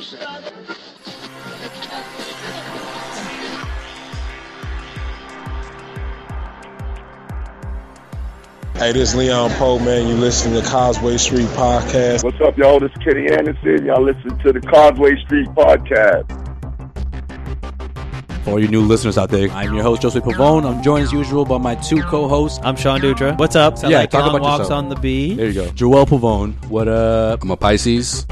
Hey, this is Leon Poe, man. You listening to Causeway Street Podcast. What's up, y'all? This is Kenny Anderson. Y'all listen to the Causeway Street Podcast. For all you new listeners out there, I'm your host, Josue Pavone. I'm joined as usual by my two co-hosts. I'm Sean Dutra. What's up? Yeah, like talk Long about walks yourself. on the bee. There you go. Joel Pavone. What up? I'm a Pisces.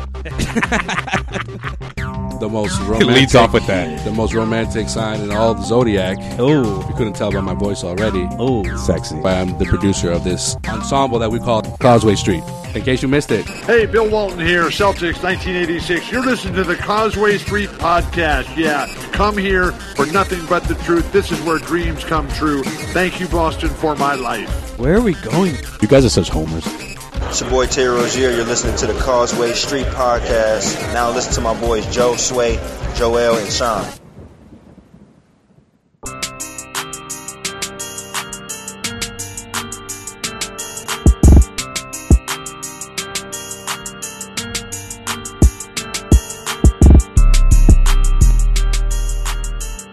The most romantic. He leads off with that. The most romantic sign in all the zodiac. Oh, If you couldn't tell by my voice already. oh, Sexy. But I'm the producer of this ensemble that we call Causeway Street. In case you missed it. Hey, Bill Walton here, Celtics 1986. You're listening to the Causeway Street Podcast. Yeah, come here for nothing but the truth. This is where dreams come true. Thank you, Boston, for my life. where are we going? You guys are such homers. It's your boy Terry Rozier. You're listening to the Causeway Street Podcast. Now listen to my boys Joe, Sway, Joel, and Sean.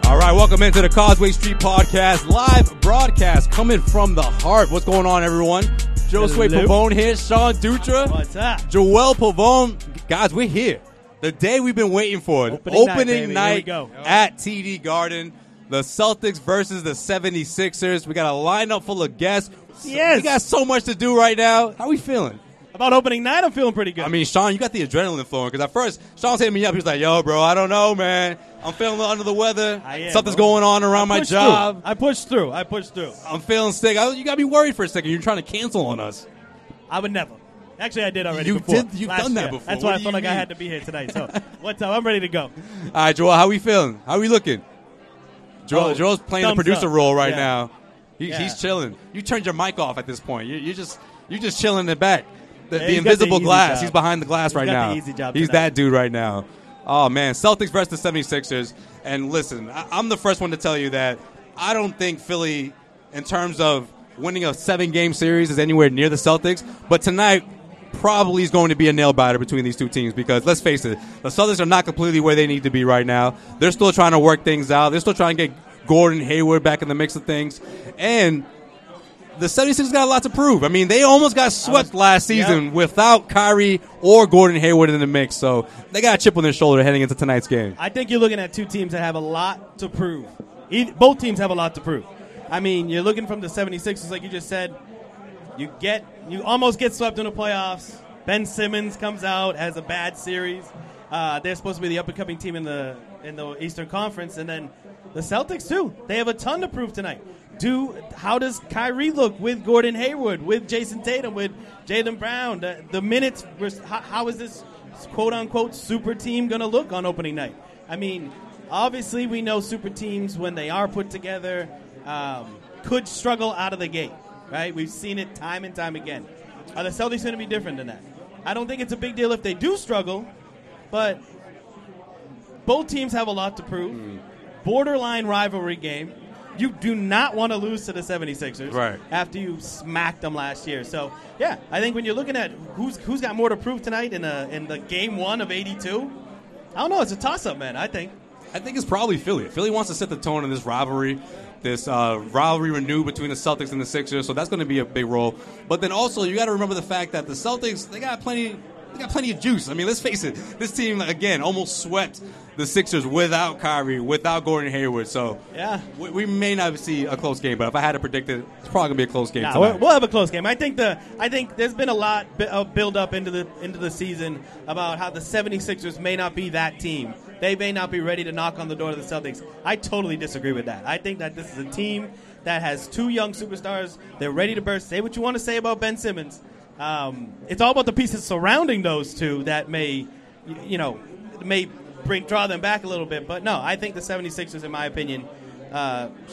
All right, welcome into the Causeway Street Podcast, live broadcast coming from the Harp. What's going on, everyone? Josue Pavone here, Sean Dutra. What's up? Joel Pavone. Guys, we're here. The day we've been waiting for. Opening night, night Here we go. at TD Garden. The Celtics versus the 76ers. We got a lineup full of guests. Yes. We got so much to do right now. How are we feeling? About opening night, I'm feeling pretty good. I mean, Sean, you got the adrenaline flowing. Because at first, Sean's hitting me up. He was like, yo, bro, I don't know, man. I'm feeling a little under the weather. Something's going on around my job. I pushed through. I'm feeling sick. You got to be worried for a second. You're trying to cancel on us. I would never. Actually, I did already You before. did? You've Last done that year. before. That's What why I do felt you like I mean? had to be here tonight. So, what's up? I'm ready to go. All right, Joel, how we feeling? How we looking? Joel's playing the thumbs producer up. role right Yeah. now. Yeah. He's chilling. You turned your mic off at this point. You're just chilling in the back. The he's got invisible the easy glass. job. He's behind the glass right got now. the easy job He's tonight. that dude right now. Oh, man. Celtics versus the 76ers. And listen, I'm the first one to tell you that I don't think Philly, in terms of winning a 7-game series, is anywhere near the Celtics. But tonight probably is going to be a nail-biter between these two teams because, let's face it, the Celtics are not completely where they need to be right now. They're still trying to work things out. They're still trying to get Gordon Hayward back in the mix of things. And the 76ers got a lot to prove. I mean, they almost got swept last season without Kyrie or Gordon Hayward in the mix. So they got a chip on their shoulder heading into tonight's game. I think you're looking at two teams that have a lot to prove. Both teams have a lot to prove. I mean, you're looking from the 76ers, like you just said. You almost get swept in the playoffs. Ben Simmons comes out, has a bad series. They're supposed to be the up-and-coming team in the Eastern Conference. And then the Celtics, too. They have a ton to prove tonight. How does Kyrie look with Gordon Hayward, with Jason Tatum, with Jaylen Brown? The minutes, how is this quote-unquote super team going to look on opening night? I mean, obviously we know super teams, when they are put together, could struggle out of the gate, right? We've seen it time and time again. Are the Celtics going to be different than that? I don't think it's a big deal if they do struggle, but both teams have a lot to prove. Borderline rivalry game. You do not want to lose to the 76ers after you smacked them last year. So, yeah, I think when you're looking at who's got more to prove tonight in the game 1 of 82, I don't know. It's a toss-up, man, I think. I think it's probably Philly. Philly wants to set the tone in this rivalry, renewed between the Celtics and the Sixers, so that's going to be a big role. But then also, you got to remember the fact that the Celtics, they got plenty of juice. I mean, let's face it. This team, again, almost swept the Sixers without Kyrie, without Gordon Hayward. So yeah, we may not see a close game, but if I had to predict it, it's probably going to be a close game tonight. tonight. We'll have a close game. I think there's been a lot of build-up into the season about how the 76ers may not be that team. They may not be ready to knock on the door of the Celtics. I totally disagree with that. I think that this is a team that has two young superstars. They're ready to burst. Say what you want to say about Ben Simmons. It's all about the pieces surrounding those two that may draw them back a little bit. But no, I think the 76ers, in my opinion,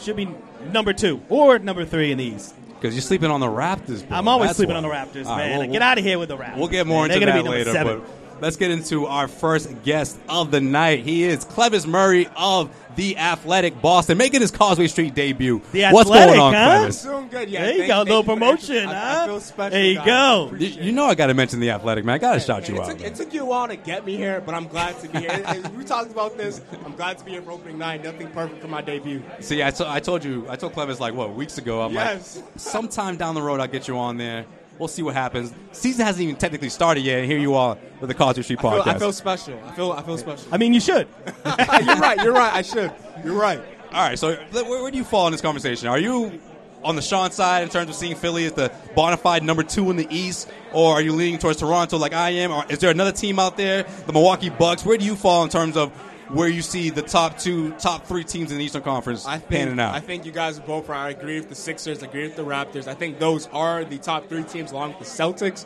should be number 2 or number 3 in the East. Because you're sleeping on the Raptors, bro. I'm always sleeping on the Raptors, man. Get out of here with the Raptors. We'll get more into that later, but let's get into our first guest of the night. He is Clevis Murray of The Athletic Boston, making his Causeway Street debut. The What's Athletic, going on, huh? Clevis? Doing good. Yeah, there you go. Little promotion, I feel special. There you go. You know I got to mention the Athletic, man. I got to shout you out. It took you a while to get me here, but I'm glad to be here. We talked about this. I'm glad to be here for opening night. Nothing perfect for my debut. See, I told Clevis like weeks ago. I'm like, sometime down the road I'll get you on there. We'll see what happens. Season hasn't even technically started yet, and here you are with the Causeway Street Podcast. I feel special. I feel special. I mean, you should. You're right. I should. You're right. All right, so where do you fall in this conversation? Are you on the Sean side in terms of seeing Philly as the bona fide number 2 in the East, or are you leaning towards Toronto like I am? Or is there another team out there, the Milwaukee Bucks? Where do you fall in terms of where you see the top 3 teams in the Eastern Conference panning out? I think you guys are both right. I agree with the Sixers. I agree with the Raptors. I think those are the top 3 teams along with the Celtics.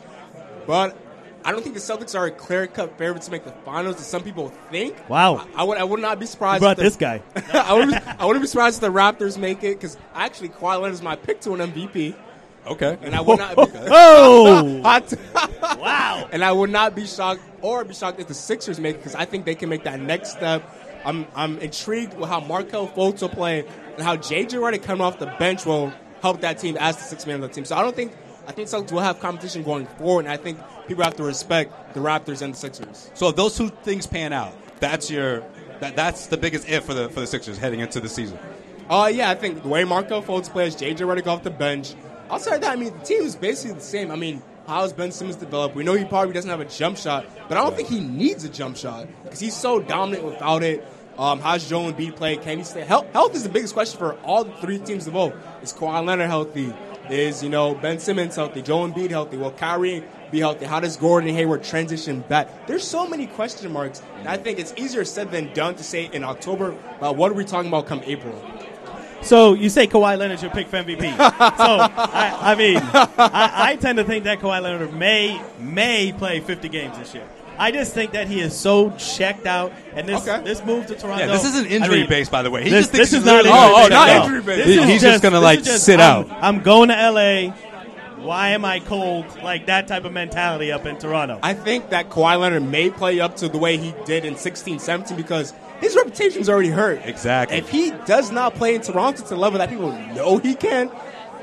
But I don't think the Celtics are a clear-cut favorite to make the finals, as some people think. Wow. I would not be surprised. You brought this guy. I wouldn't be surprised if the Raptors make it, because actually Kawhi Leonard is my pick to an MVP. Okay. And I would not be Wow. And I would not be shocked if the Sixers make it, because I think they can make that next step. I'm intrigued with how Markelle Fultz will play and how J.J. Redick coming off the bench will help that team as the sixth man of the team. So I think Celtics will have competition going forward, and I think people have to respect the Raptors and the Sixers. So if those 2 things pan out, that's the biggest if for the Sixers heading into the season. Yeah, I think the way Markelle Fultz plays, J.J. Redick off the bench. Outside of that, I mean, the team is basically the same. I mean, how's Ben Simmons developed? We know he probably doesn't have a jump shot, but I don't think he needs a jump shot because he's so dominant without it. How's Joel Embiid play? Can he stay? Health is the biggest question for all the 3 teams involved. Is Kawhi Leonard healthy? Is, Ben Simmons healthy? Joel Embiid healthy? Will Kyrie be healthy? How does Gordon Hayward transition back? There's so many question marks, and I think it's easier said than done to say in October, but what are we talking about come April? So you say Kawhi Leonard's your pick for MVP. I tend to think that Kawhi Leonard may play 50 games this year. I just think that he is so checked out, and this move to Toronto. Yeah, this isn't injury-based, by the way. This is not injury-based. He's just going to, sit out. I'm going to L.A. Why am I cold? Like that type of mentality up in Toronto. I think that Kawhi Leonard may play up to the way he did in 16-17 because his reputation's already hurt. Exactly. If he does not play in Toronto to the level that people know he can,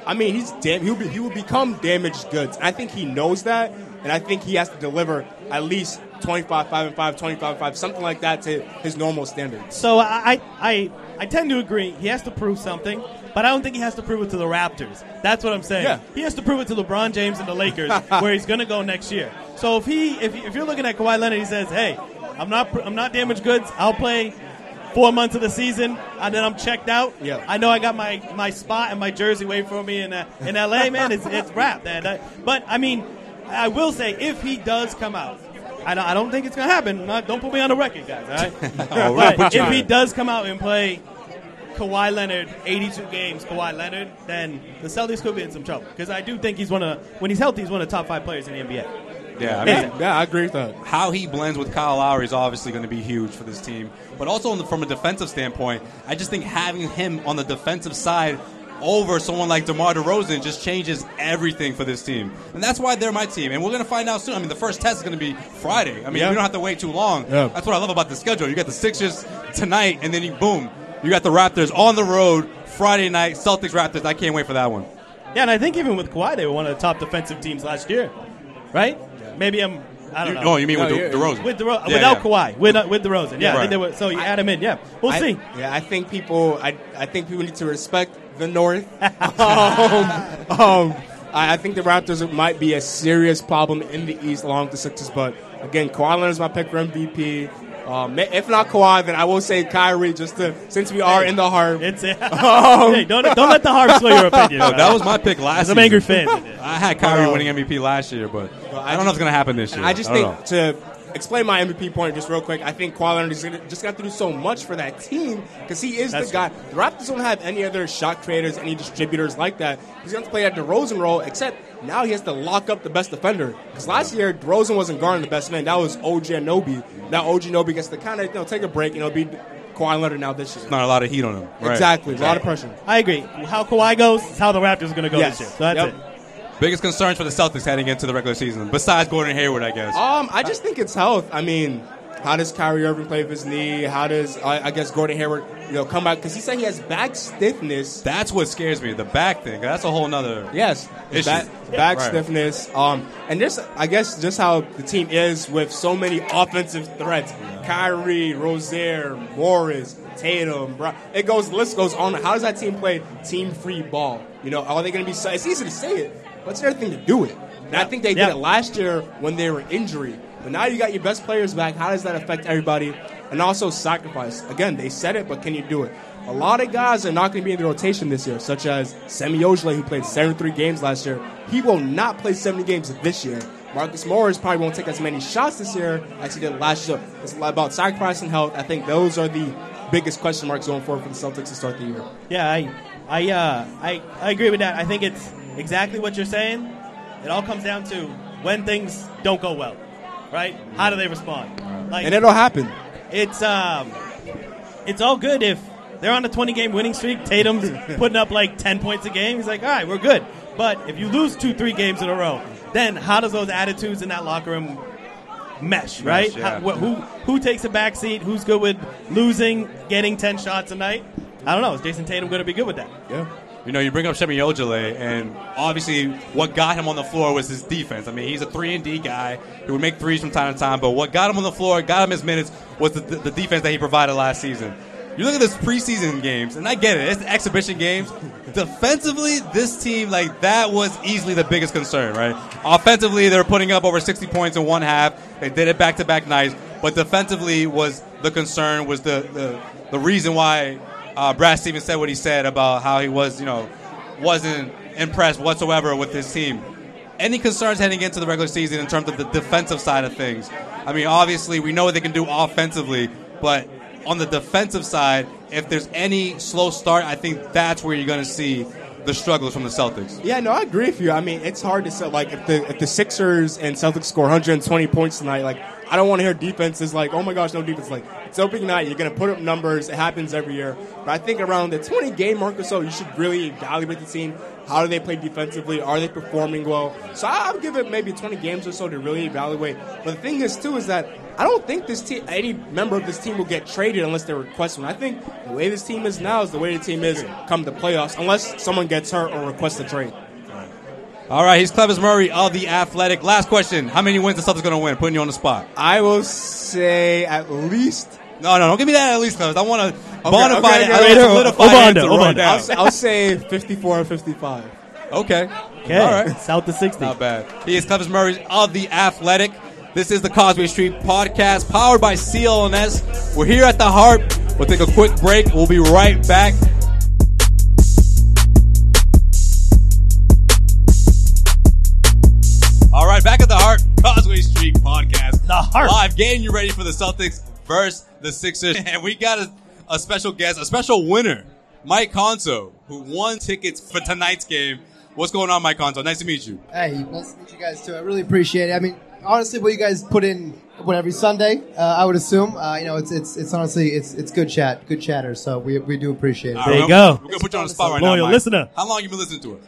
I mean, he will become damaged goods. I think he knows that, and I think he has to deliver at least 25-5-5, 25-5, something like that to his normal standards. So I tend to agree. He has to prove something, but I don't think he has to prove it to the Raptors. That's what I'm saying. Yeah. He has to prove it to LeBron James and the Lakers, where he's going to go next year. So if you're looking at Kawhi Leonard, he says, "Hey, I'm not damaged goods. I'll play 4 months of the season, and then I'm checked out. Yeah. I know I got my spot and my jersey waiting for me in LA, man. It's wrapped, man. But I mean, I will say if he does come out, I don't think it's gonna happen. Don't put me on the record, guys. All right? But if he does come out and play Kawhi Leonard 82 games, Kawhi Leonard, then the Celtics could be in some trouble because I do think when he's healthy, he's one of the top 5 players in the NBA. Yeah, I agree with that. How he blends with Kyle Lowry is obviously going to be huge for this team. But also from a defensive standpoint, I just think having him on the defensive side over someone like DeMar DeRozan just changes everything for this team. And that's why they're my team. And we're going to find out soon. I mean, the first test is going to be Friday. I mean, we don't have to wait too long. Yeah. That's what I love about the schedule. You got the Sixers tonight, and then you got the Raptors on the road Friday night, Celtics-Raptors. I can't wait for that one. Yeah, and I think even with Kawhi, they were one of the top defensive teams last year, right? Maybe I don't know. Oh, you mean with DeRozan? Without Kawhi. With DeRozan. Yeah, right. I think they were, so you add him in. Yeah, we'll see. Yeah, I think people need to respect the North. I think the Raptors might be a serious problem in the East along with the Sixers. But, again, Kawhi Leonard's my pick for MVP. If not Kawhi, then I will say Kyrie, since we are in the Harp. Hey, don't let the Harp sway your opinion. No, that was my pick last season. I'm angry fan. I had Kyrie winning MVP last year, but I don't know if it's going to happen this year. I just think to explain my MVP point just real quick, I think Kawhi Leonard is just going to have to do so much for that team because he is the guy. The Raptors don't have any other shot creators, any distributors like that. He's going to play that DeRozan role, except now he has to lock up the best defender. Because last year, DeRozan wasn't guarding the best man. That was OG Anunoby. Now OG Anunoby gets to kind of take a break and it'll be Kawhi Leonard now this year. Not a lot of heat on him. Right. Exactly. A lot of pressure. I agree. How Kawhi goes is how the Raptors are going to go this year. So that's it. Biggest concerns for the Celtics heading into the regular season, besides Gordon Hayward, I guess? I just think it's health. I mean, how does Kyrie Irving play with his knee? How does, I guess, Gordon Hayward, come back? Because he said he has back stiffness. That's what scares me, the back thing. That's a whole nother issue. Back stiffness. And just, I guess, just how the team is with so many offensive threats. Kyrie, Rozier, Morris, Tatum, Brown. The list goes on. How does that team play team-free ball? Are they going to be? It's easy to say it, but it's another thing to do it. And I think they did it last year when they were injured. But now you got your best players back. How does that affect everybody? And also sacrifice. Again, they said it, but can you do it? A lot of guys are not going to be in the rotation this year, such as Semi Ojeleye, who played 73 games last year. He will not play 70 games this year. Marcus Morris probably won't take as many shots this year as he did last year. It's about sacrifice and health. I think those are the biggest question marks going forward for the Celtics to start the year. Yeah, I agree with that. I think it's exactly what you're saying. It all comes down to when things don't go well, right? How do they respond? And it'll happen. It's all good if they're on a 20-game winning streak. Tatum's putting up like 10 points a game. He's like, all right, we're good. But if you lose 2-3 games in a row, then how does those attitudes in that locker room mesh, right? Yeah. Who takes a back seat? Who's good with losing, getting 10 shots a night? I don't know. Is Jason Tatum going to be good with that? Yeah. You bring up Semi Ojeleye, and obviously what got him on the floor was his defense. I mean, he's a 3-and-D guy who would make threes from time to time, but what got him on the floor, got him his minutes, was the defense that he provided last season. You look at this preseason games, and I get it, it's exhibition games. Defensively, this team, that was easily the biggest concern, right? Offensively, they were putting up over 60 points in one half. They did it back-to-back nights, but defensively was the concern, was the reason why Brad Stevens said what he said about how he wasn't impressed whatsoever with his team. Any concerns heading into the regular season in terms of the defensive side of things? I mean, obviously, we know what they can do offensively, but on the defensive side, if there's any slow start, I think that's where you're going to see the struggles from the Celtics. Yeah, no, I agree with you. I mean, it's hard to say, if the Sixers and Celtics score 120 points tonight, I don't want to hear defense is oh my gosh, no defense. It's opening night. You're going to put up numbers. It happens every year. But I think around the 20-game mark or so, you should really evaluate the team. How do they play defensively? Are they performing well? So I'll give it maybe 20 games or so to really evaluate. But the thing is, too, is that I don't think this team, any member of this team will get traded unless they request one. I think the way this team is now is the way the team is come the playoffs, unless someone gets hurt or requests a trade. All right, he's Clevis Murray of The Athletic. Last question. How many wins the Celtics going to win? Putting you on the spot. I will say at least... No, don't give me that at least, Clevis. I want to bonify it. I solidify it right now. I'll say 54 or 55. Okay. All right. South to 60. Not bad. He is Clevis Murray of The Athletic. This is the Causeway Street Podcast, powered by CLNS. We're here at the Harp. We'll take a quick break. We'll be right back. All right, back at the Harp, Causeway Street Podcast. The Harp. Live, getting you ready for the Celtics versus the Sixers. And we got a special guest, a special winner, Mike Conso, who won tickets for tonight's game. What's going on, Mike Conso? Nice to meet you. Hey, nice to meet you guys, too. I really appreciate it. I mean, honestly, what you guys put in every Sunday, I would assume, it's honestly, it's good chat, good chatter. So we do appreciate it. There you go. We're going to put you on the spot right now, Loyal Mike. listener. How long have you been listening to us?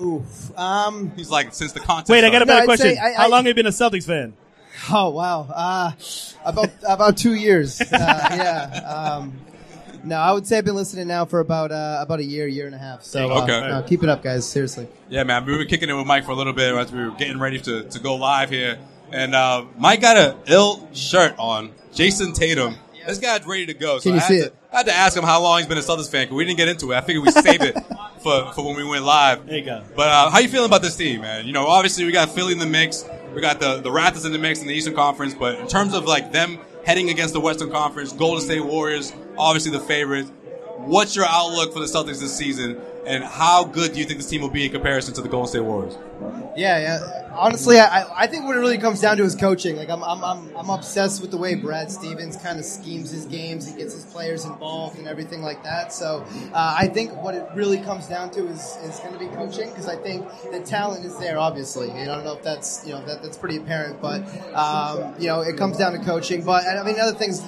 Oof. He's since the contest. Wait, I got a better question. Say, How long have you been a Celtics fan? Oh, wow. About 2 years. Yeah. No, I would say I've been listening now for about a year and a half. So okay. No, keep it up, guys. Seriously. Yeah, man. We were kicking it with Mike for a little bit as we were getting ready to go live here. And Mike got an ill shirt on. Jason Tatum. This guy's ready to go. So Can you see it? I had to ask him how long he's been a Celtics fan because we didn't get into it. I figured we'd save it for when we went live. There you go. But how you feeling about this team, man? Obviously we got Philly in the mix. We got the Raptors in the mix in the Eastern Conference. But in terms of them heading against the Western Conference, Golden State Warriors, obviously the favorites. What's your outlook for the Celtics this season, and how good do you think this team will be in comparison to the Golden State Warriors? Yeah. Honestly, I think what it really comes down to is coaching. I'm obsessed with the way Brad Stevens kind of schemes his games. He gets his players involved and everything like that. So I think what it really comes down to is going to be coaching, because I think the talent is there. Obviously, I don't know if that's that's pretty apparent, but it comes down to coaching. But I mean, other things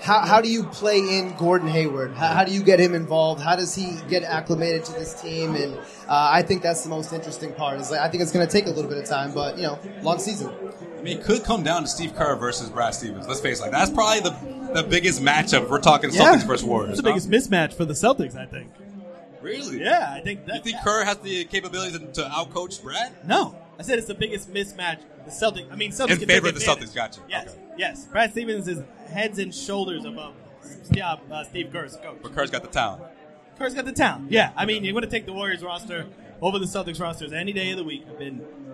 how do you play in Gordon Hayward? How do you get him involved? How does he get acclimated to this team? And I think that's the most interesting part. I think it's going to take a little bit of time, but, long season. I mean, it could come down to Steve Kerr versus Brad Stevens. Let's face it. That's probably the biggest matchup if we're talking Celtics versus Warriors. It's the biggest mismatch for the Celtics, I think. Really? Yeah, I think that. You think Kerr has the capabilities to outcoach Brad? No. I said it's the biggest mismatch. The Celtics. I mean, Celtics in favor of the Celtics. Gotcha. Yes. Okay. Yes. Brad Stevens is heads and shoulders above Steve Kerr's coach. But Kerr's got the talent. Kerr's got the talent. Yeah. I mean, you're going to take the Warriors roster over the Celtics rosters any day of the week.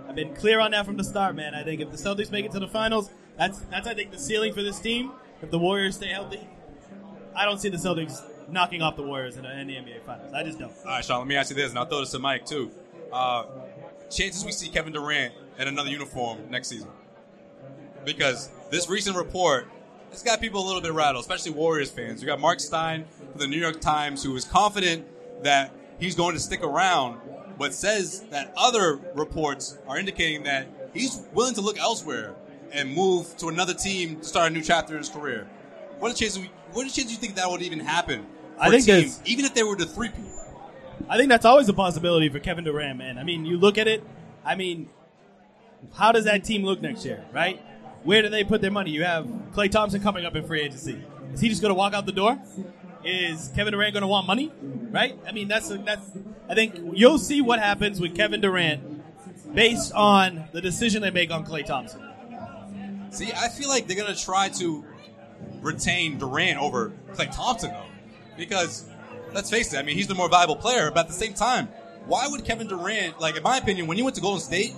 I've been clear on that from the start, man. I think if the Celtics make it to the finals, that's I think the ceiling for this team. If the Warriors stay healthy, I don't see the Celtics knocking off the Warriors in the NBA Finals. I just don't. All right, Sean, let me ask you this, and I'll throw this to Mike, too. Chances we see Kevin Durant in another uniform next season? Because this recent report, it's got people a little bit rattled, especially Warriors fans. You got Mark Stein from the New York Times, who is confident that he's going to stick around, but says that other reports are indicating that he's willing to look elsewhere and move to another team to start a new chapter in his career. What are the chances you think that would even happen for I think a team, even if they were to three-peat? I think that's always a possibility for Kevin Durant, man. I mean, you look at it, how does that team look next year, right? Where do they put their money? You have Klay Thompson coming up in free agency. Is he just going to walk out the door? Is Kevin Durant going to want money, right? I mean, that's. I think you'll see what happens with Kevin Durant based on the decision they make on Klay Thompson. See, I feel like they're going to try to retain Durant over Klay Thompson, though. Because, let's face it, I mean, he's the more valuable player. But at the same time, why would Kevin Durant, in my opinion, when he went to Golden State,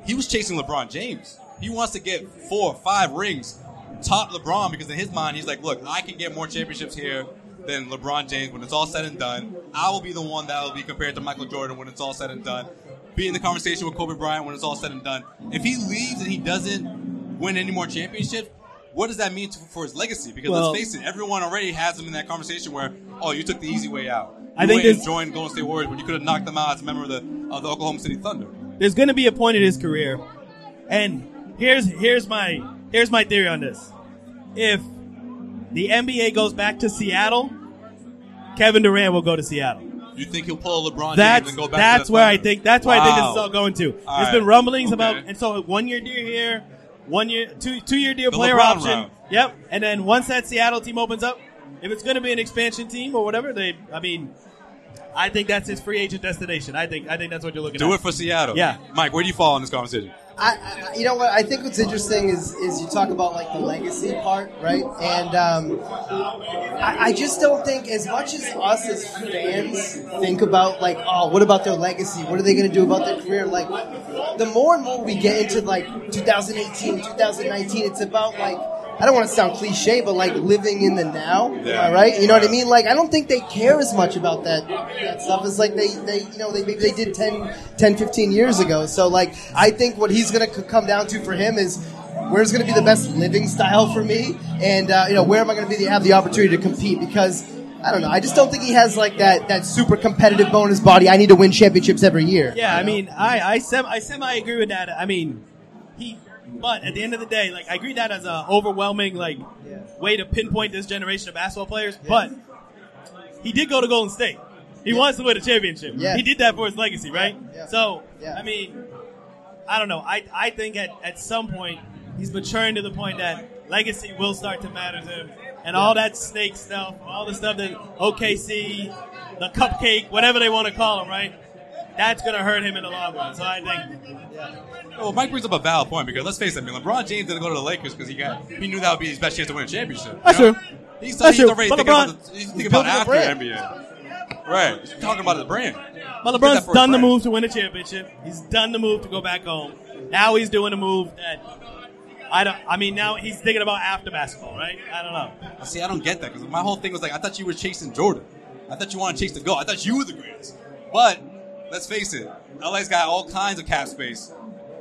he was chasing LeBron James. He wants to get 4 or 5 rings, top LeBron, because in his mind, he's like, look, I can get more championships here than LeBron James when it's all said and done. I will be the one that will be compared to Michael Jordan when it's all said and done. Be in the conversation with Kobe Bryant when it's all said and done. If he leaves and he doesn't win any more championships, what does that mean for his legacy? Because let's face it, everyone already has him in that conversation where, you took the easy way out. You went and joined Golden State Warriors, but you could have knocked them out as a member of the Oklahoma City Thunder. There's going to be a point in his career, and here's my theory on this. If the NBA goes back to Seattle, Kevin Durant will go to Seattle. You think he'll pull a LeBron James and go back to That's where I think this is all going to. There's been rumblings about, and so 1 year deal here, 1 year, 2 year deal, player LeBron option. round. Yep. And then once that Seattle team opens up, if it's going to be an expansion team or whatever, I think that's his free agent destination. I think that's what you're looking at. Do it for Seattle. Yeah. Mike, where do you fall in this conversation? You know what? I think what's interesting is you talk about the legacy part, right? And I just don't think, as much as us as fans think about what about their legacy? What are they going to do about their career? The more and more we get into 2018, 2019, it's about I don't want to sound cliche, but living in the now, right? You know what I mean? I don't think they care as much about that stuff as they did 10, 15 years ago. So I think what he's going to come down to for him is where's going to be the best living style for me, and where am I going to have the opportunity to compete? Because I don't know, I just don't think he has that super competitive bone in his body. I need to win championships every year. Yeah, I mean, I semi agree with that. I mean, But at the end of the day, I agree that as an overwhelming way to pinpoint this generation of basketball players. Yeah. But he did go to Golden State. He wants to win a championship. Yeah. He did that for his legacy, right? Yeah. So, I mean, I don't know. I think at some point he's maturing to the point that legacy will start to matter to him, and all that snake stuff, all the stuff that OKC, the cupcake, whatever they want to call him, right? That's going to hurt him in the long run. So I think. Well, Mike brings up a valid point, because let's face it, LeBron James didn't go to the Lakers because he knew that would be his best chance to win a championship. That's true. He's already thinking about after the NBA. Right. He's talking about the brand. Well, LeBron's done the move to win a championship. He's done the move to go back home. Now he's doing a move that now he's thinking about after basketball, right? I don't know. See, I don't get that, because my whole thing was I thought you were chasing Jordan. I thought you wanted to chase the GOAT. I thought you were the greatest. But let's face it, LA's got all kinds of cap space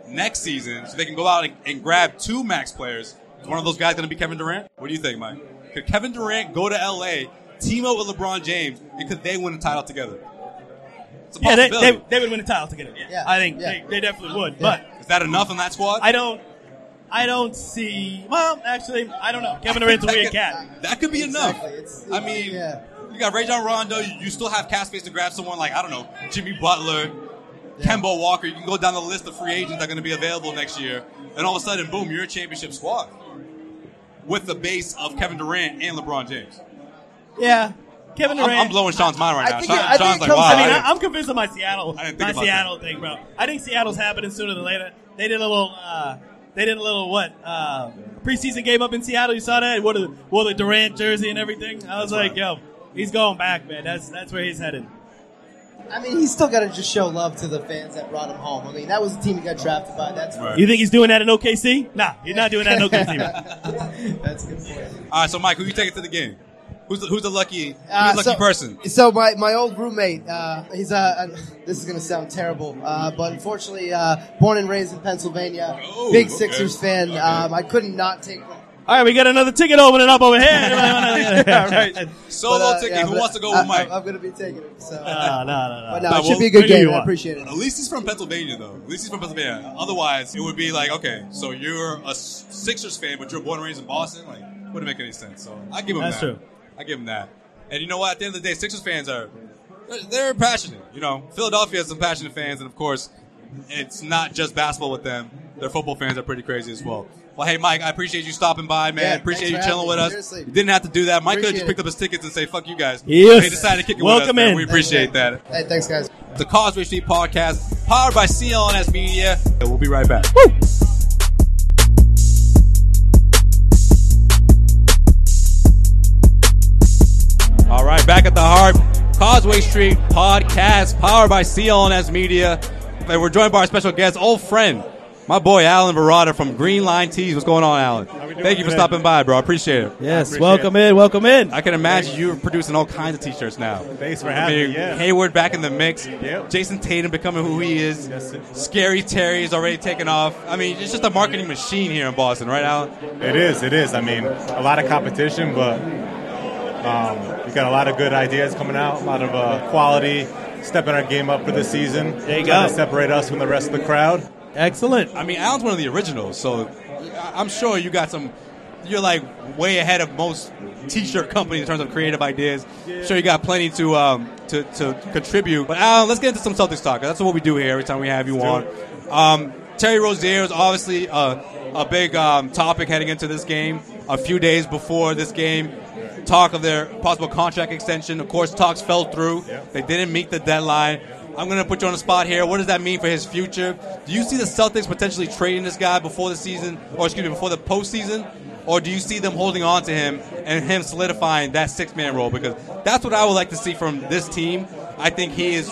next season, so they can go out and grab 2 max players. Is one of those guys going to be Kevin Durant? What do you think, Mike? Could Kevin Durant go to LA, team up with LeBron James, and could they win a title together? It's a possibility. They would win a title together. Yeah. I think they definitely would. Yeah. But is that enough in that squad? I don't. I don't see. Well, actually, I don't know. Kevin Durant's a weird cat. That could be enough. Exactly. I mean, you got Rajon Rondo. You still have cap space to grab someone like, I don't know, Jimmy Butler, Kemba Walker. You can go down the list of free agents that are going to be available next year. And all of a sudden, boom, you're a championship squad with the base of Kevin Durant and LeBron James. Yeah. Kevin Durant. I'm blowing Sean's mind right now. I Sean's think like, wow. I mean, I'm convinced of my Seattle thing, bro. I think Seattle's happening sooner than later. They did a little preseason game up in Seattle. You saw that? Wore the Durant jersey and everything. I was like, yo, he's going back, man. That's where he's headed. I mean, he's still got to just show love to the fans that brought him home. I mean, that was the team he got drafted by. That's right. You think he's doing that in OKC? Nah, he's not doing that in OKC. That's a good point. All right, so Mike, who you taking to the game? Who's the lucky person? So my old roommate, he's this is going to sound terrible, but unfortunately, born and raised in Pennsylvania, big Sixers fan. I couldn't not take him. All right, we got another ticket opening up over here. Yeah, right. Solo ticket. Who wants to go with Mike? I'm going to be taking it. So. No. But no, it should be a good game. I appreciate it. At least he's from Pennsylvania, though. At least he's from Pennsylvania. Otherwise, it would be like, okay, so you're a Sixers fan, but you're born and raised in Boston. Like, wouldn't make any sense. So I give him that. That's true. I give him that. And you know what? At the end of the day, Sixers fans they're passionate. You know, Philadelphia has some passionate fans, and of course, it's not just basketball with them. Their football fans are pretty crazy as well. Well, hey, Mike, I appreciate you stopping by, man. Yeah, appreciate you thanks for chilling with having us. me. Seriously. You didn't have to do that. Mike could have Appreciate just picked up his tickets and say, fuck you guys. Yes. They decided to kick it Welcome with us, man. in. We appreciate that. Hey, thanks, guys. The Causeway Street Podcast, powered by CLNS Media. We'll be right back. Woo! All right, back at the Harp, Causeway Street Podcast, powered by CLNS Media. And we're joined by our special guest, old friend, my boy Alan Varatta from Green Line Tees. What's going on, Alan? Thank you for stopping by, bro. I appreciate it. Yes, welcome in. I can imagine you're producing all kinds of T-shirts now. Thanks for having me. Yeah. Hayward back in the mix. Yep. Jason Tatum becoming who he is. Yes, Scary Terry is already taken off. I mean, it's just a marketing machine here in Boston, right, Alan? It is. I mean, a lot of competition, but we got a lot of good ideas coming out, a lot of quality, stepping our game up for this season. There you trying go. to separate us from the rest of the crowd. Excellent. I mean, Alan's one of the originals, so I'm sure you got some. You're like way ahead of most T-shirt companies in terms of creative ideas. Yeah. I'm sure you got plenty to contribute. But Alan, let's get into some Celtics talk. That's what we do here every time we have you on. Terry Rozier is obviously a big topic heading into this game. A few days before this game, talk of their possible contract extension. Of course, talks fell through. Yeah. They didn't meet the deadline. I'm going to put you on the spot here. What does that mean for his future? Do you see the Celtics potentially trading this guy before the season, or before the postseason? Or do you see them holding on to him and him solidifying that six-man role? Because that's what I would like to see from this team. I think he is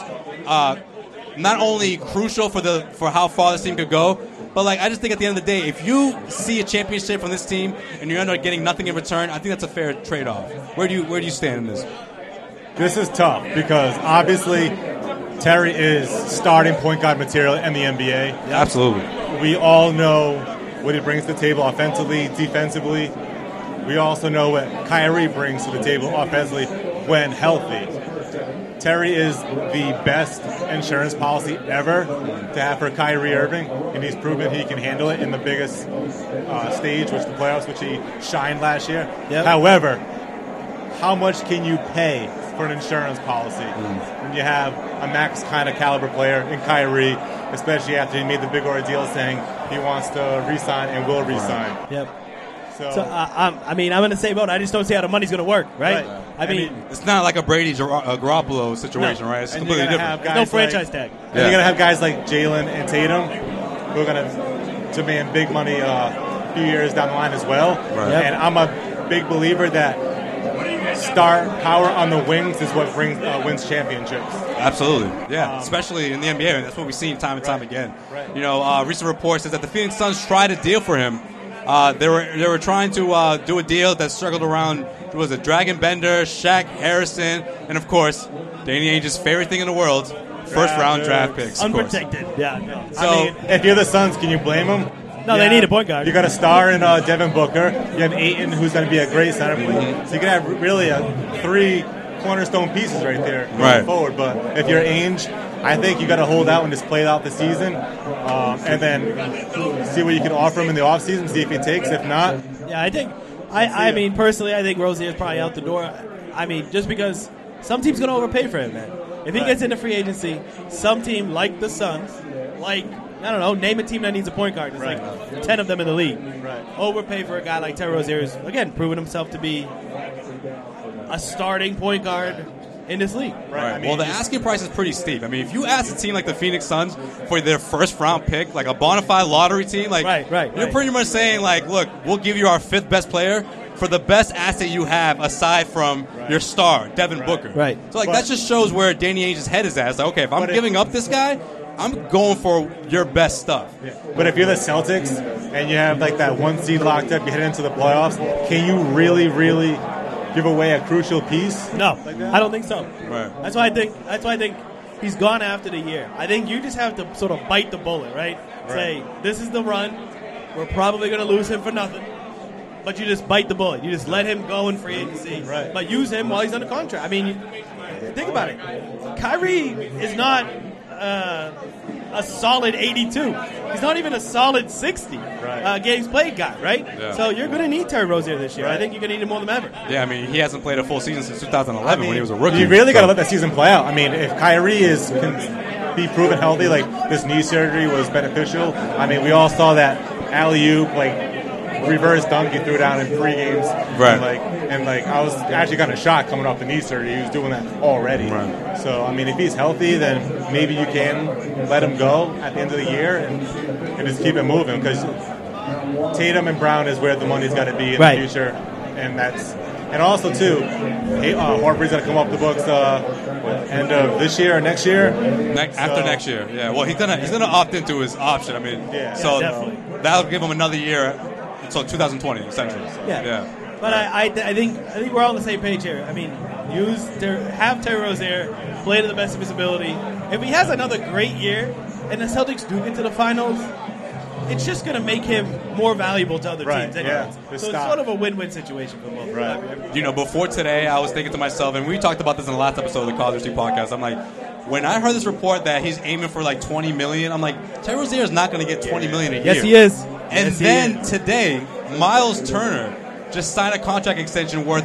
not only crucial for how far this team could go, but I just think at the end of the day, if you see a championship from this team and you end up getting nothing in return, I think that's a fair trade-off. Where do you stand in this? This is tough because obviously Terry is starting point guard material in the NBA. Absolutely. We all know what he brings to the table offensively, defensively. We also know what Kyrie brings to the table offensively when healthy. Terry is the best insurance policy ever to have for Kyrie Irving, and he's proven he can handle it in the biggest stage, which the playoffs, which he shined last year. Yep. However, how much can you pay for an insurance policy when you have a max kind of caliber player in Kyrie, especially after he made the big ordeal saying he wants to re-sign and will re-sign? Yep. So I'm going to say both. I just don't see how the money's going to work, right? I mean, it's not like a Brady Garoppolo situation, right? It's and completely you're gonna different. have no guys franchise like, tag. And you're going to have guys like Jalen and Tatum who are going to demand big money a few years down the line as well. Right. Yep. And I'm a big believer that star power on the wings is what wins championships. Absolutely, yeah. Especially in the NBA, and that's what we've seen time and time again. Right. You know, recent reports says that the Phoenix Suns tried a deal for him. They were trying to do a deal that circled around, was it Dragon Bender, Shaq Harrison, and of course, Danny Ainge's favorite thing in the world, first round draft picks. Unprotected. Yeah. No. So, I mean, if you're the Suns, can you blame them? No, they need a point guard. You got a star in Devin Booker. You have Ayton, who's going to be a great center player. So you can have really a 3 cornerstone pieces right there going forward. But if you're Ainge, I think you got to hold out and just play it out the season, and then see what you can offer him in the offseason, see if he takes. If not, yeah, I think. I mean, personally, I think Rozier is probably out the door. I mean, just because some team's going to overpay for him, man. If he gets into free agency, some team like the Suns, like, I don't know, name a team that needs a point guard. There's like 10 of them in the league. Overpay for a guy like Terry Rozier is, again, proven himself to be a starting point guard in this league. I mean, well, the asking price is pretty steep. I mean, if you ask a team like the Phoenix Suns for their first-round pick, like a bona fide lottery team, like you're pretty much saying, like, look, we'll give you our fifth best player for the best asset you have aside from your star, Devin Booker. So, like, that just shows where Danny Ainge's head is at. It's like, okay, if I'm giving up this guy, I'm going for your best stuff. But if you're the Celtics and you have, like, that one seed locked up, you head into the playoffs, can you really give away a crucial piece? No, I don't think so. That's why I think he's gone after the year. I think you just have to sort of bite the bullet, right? Say, this is the run. We're probably going to lose him for nothing. But you just bite the bullet. You just let him go in free agency. But use him while he's under contract. I mean, think about it. Kyrie is not a solid 82. He's not even a solid 60 games played guy, right? So you're going to need Terry Rozier this year. I think you're going to need him more than ever. Yeah, I mean, he hasn't played a full season since 2011 when he was a rookie. You really got to let that season play out. I mean, if Kyrie can be proven healthy, like this knee surgery was beneficial. I mean, we all saw that alley-oop, like, reverse dunk he threw down in 3 games. And I was actually kind of shocked coming off the knee surgery. He was doing that already. So, I mean, if he's healthy, then maybe you can let him go at the end of the year and just keep it moving, because Tatum and Brown is where the money's got to be in the future. And also, too, Harper's going to come off the books end of this year or next year? After next year, yeah. Well, he's gonna opt into his option. I mean, so that'll give him another year. So 2020, essentially. But I think we're all on the same page here. I mean, have Terry Rozier play to the best of his ability. If he has another great year and the Celtics do get to the finals, it's just going to make him more valuable to other teams. So it's sort of a win-win situation for both. You know, before today, I was thinking to myself, and we talked about this in the last episode of the Causeway Street Podcast. I'm like, when I heard this report that he's aiming for like $20 million, I'm like, Terry Rozier is not going to get $20 million a year. Yes, he is. And then today, Miles Turner just signed a contract extension worth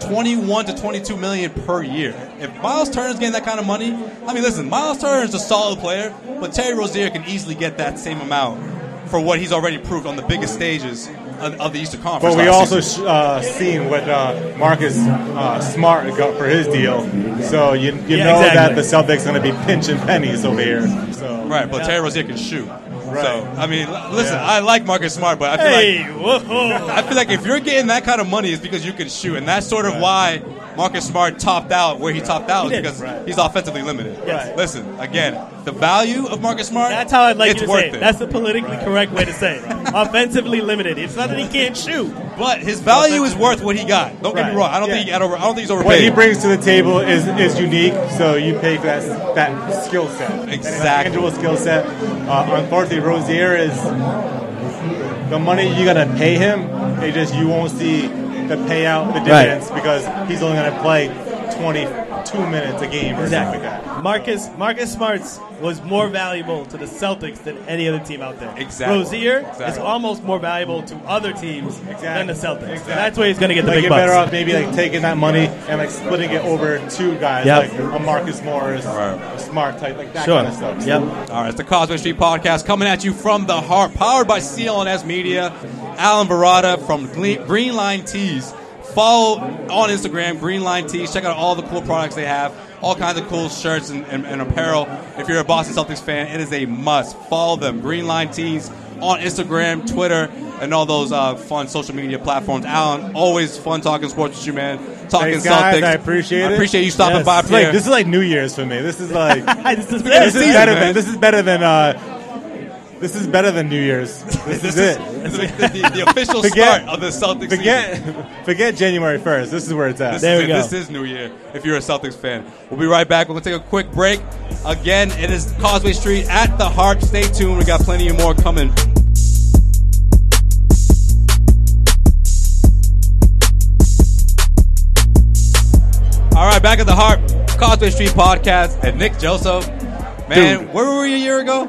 $21 to $22 million per year. If Miles Turner's getting that kind of money, I mean, listen, Miles Turner is a solid player, but Terry Rozier can easily get that same amount for what he's already proved on the biggest stages of the Eastern Conference. But we also seen what Marcus Smart got for his deal, so you know that the Celtics are going to be pinching pennies over here. So. But Terry Rozier can shoot. So, I mean, listen, I like Marcus Smart, but I feel like if you're getting that kind of money, it's because you can shoot, and that's sort of why Marcus Smart topped out where he topped out, because he's offensively limited. Listen, again, the value of Marcus Smart, that's how I'd like you to say it. That's the politically correct way to say it. Offensively limited. It's not that he can't shoot, but his value is worth what he got. Don't get me wrong. I don't think he's overpaid. What he brings to the table is unique, so you pay for that skill set. Exactly. Individual skill set. Unfortunately, Rozier is the money you got to pay him. You won't see the payout, the dividends, because he's only going to play 22 minutes a game or something like that. Marcus Smart's was more valuable to the Celtics than any other team out there. Rozier is almost more valuable to other teams than the Celtics. That's where he's going to get the big bucks. You're better off maybe taking that money and splitting it over 2 guys, like a Marcus Morris, a Smart type, like that kind of stuff. All right, it's the Causeway Street Podcast coming at you from the Harp, powered by CLNS Media. Alan Varatta from Green Line Tees. Follow on Instagram, Green Line Tees. Check out all the cool products they have. All kinds of cool shirts and apparel. If you're a Boston Celtics fan, it is a must. Follow them. Green Line Tees on Instagram, Twitter, and all those fun social media platforms. Alan, always fun talking sports with you, man. Talking Thanks, guys. Celtics. I appreciate it. I appreciate you stopping by. This is like New Year's for me. This is like this is better than New Year's. This is it. The official start of the Celtics season. Forget January 1st. This is where it's at. This is New Year if you're a Celtics fan. We'll be right back. We're going to take a quick break. Again, it is Causeway Street at the Harp. Stay tuned. We got plenty more coming. All right, back at the Harp, Causeway Street Podcast, and Nick Gelso. Man, where were we a year ago?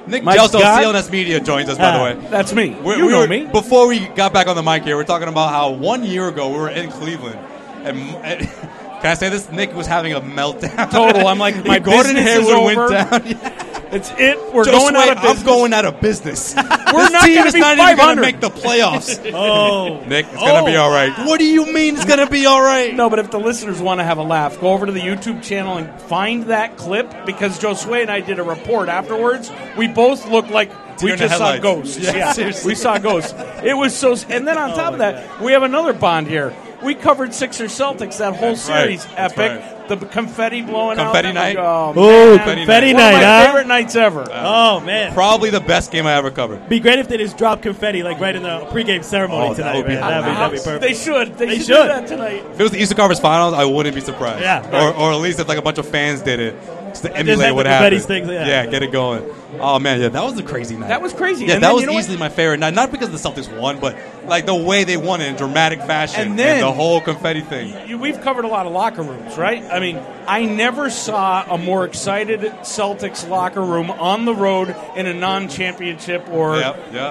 Nick Gelso of CLNS Media joins us, by the way. That's me. You know me. Before we got back on the mic here, we're talking about how 1 year ago we were in Cleveland. And can I say this? Nick was having a meltdown. Total. I'm like, my Gordon business is Hayward over. went down. It's it. We're going out of business. I'm going out of business. We're this not team going to is be not 500. even going to make the playoffs. Oh. Nick, it's going to be all right. What do you mean it's going to be all right? No, but if the listeners want to have a laugh, go over to the YouTube channel and find that clip, because Josue and I did a report afterwards. We both looked like we just saw ghosts. Yeah, we saw ghosts. It was so... And then on top of that, we have another bond here. We covered Sixers Celtics, that whole series. That's Epic. right. The confetti blowing out. Confetti night? Oh, confetti One of night, my favorite nights ever. Oh, man. Probably the best game I ever covered. Be great if they just drop confetti like right in the pregame ceremony tonight. That would be That'd be perfect. They should. They should do that tonight. If it was the Eastern Conference Finals, I wouldn't be surprised. Yeah, right. Or at least if like a bunch of fans did it, just to Just emulate have what the happened. confetti sticks, Yeah, get it going. Oh man, yeah, that was a crazy night. That was crazy. Yeah, And that then, was you know easily my favorite night. Not because the Celtics won, but like the way they won it in dramatic fashion And then the whole confetti thing. We've covered a lot of locker rooms, right? I mean, I never saw a more excited Celtics locker room on the road in a non-championship or,